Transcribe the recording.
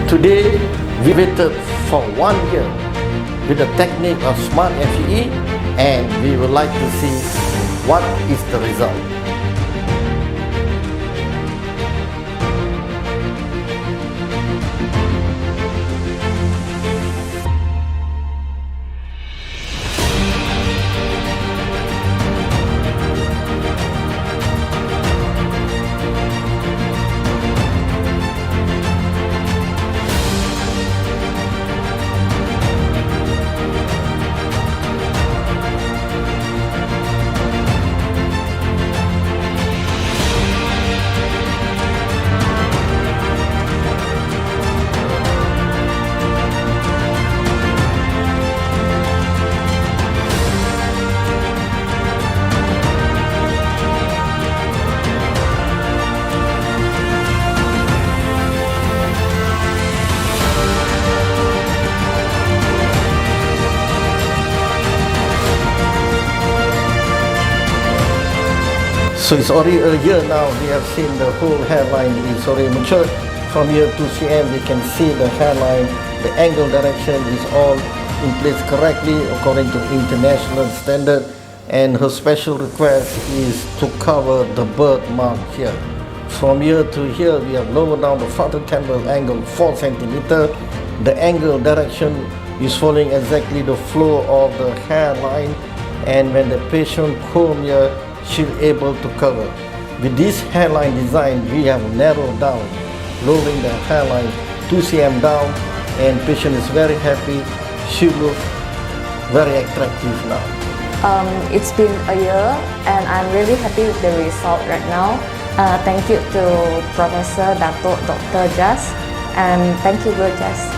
Today, we waited for 1 year with the technique of Smart FEE, and we would like to see what is the result. So it's already a year now, we have seen the whole hairline is already matured. From here to cm, we can see the hairline, the angle direction is all in place correctly according to international standard. And her special request is to cover the birthmark here. From here to here, we have lowered down the frontal temporal angle 4 centimeter. The angle direction is following exactly the flow of the hairline, and when the patient comb here, she's able to cover. With this hairline design, we have narrowed down, lowering the hairline 2 cm down, and patient is very happy. She looks very attractive now. It's been a year and I'm really happy with the result right now. Thank you to Professor Dr. Jas, and thank you, Bro Jas.